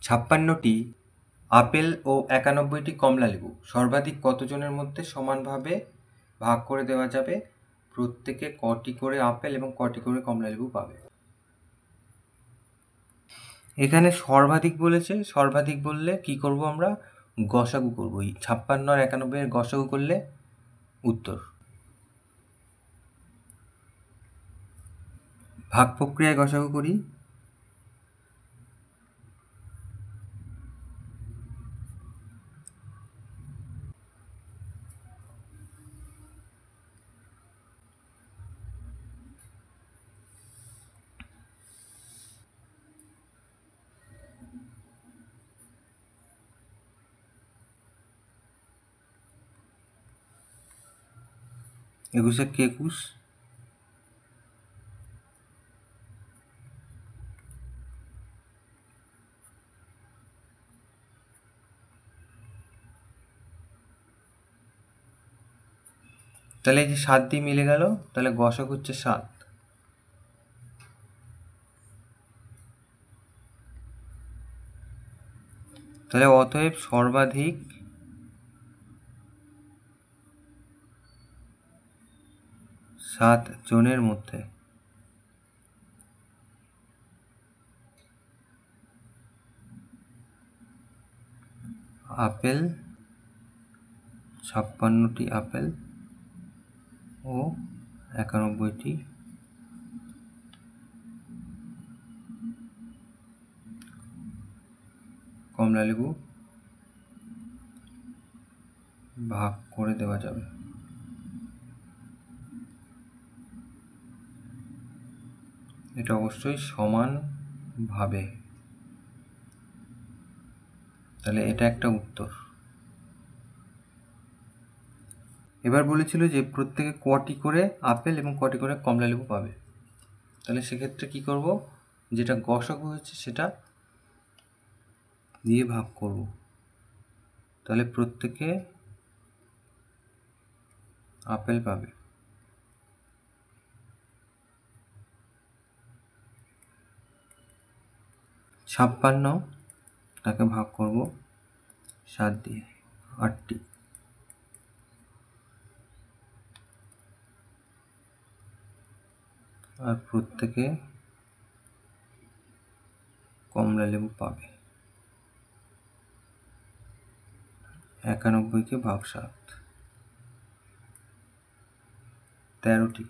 56টি apple ও 91টি কমলালেবু সর্বাধিক কতজনের মধ্যে সমানভাবে ভাগ করে দেওয়া যাবে? প্রত্যেকে কটি করে আপেল এবং কটি করে কমলালেবু পাবে? এখানে সর্বাধিক বলেছে, সর্বাধিক বললে কি করব আমরা? গসাগু করব। এই 56 আর 91 এর গসাগু করলে উত্তর। ভাগ প্রক্রিয়ায় গসাগু করি। একুশে কে 21, তাহলে এই যে 7 দিয়ে মিলে গেল, তাহলে গসাগু হচ্ছে 7। তাহলে অতএব সর্বাধিক 7 জনের মধ্যে আপেল, 56টি আপেল ও 91টি কমলালেবু ভাগ করে দেওয়া যাবে। এটা অবশ্যই সমানভাবে। তাহলে এটা একটা উত্তর। এবার বলেছিল যে প্রত্যেকে কটি করে আপেল এবং কটি করে কমলালেবু পাবে। তাহলে সেক্ষেত্রে কি করব? যেটা গসাগু হয়েছে সেটা দিয়ে ভাগ করব। তাহলে প্রত্যেকে আপেল পাবে। 56 তাকে ভাগ করব 7 দিয়ে, 8টি। আর প্রত্যেকে কমলালেবু পাবে। 91কে ভাগ 7, 13টি।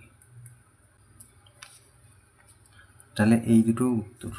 তাহলে এই দুটো উত্তর।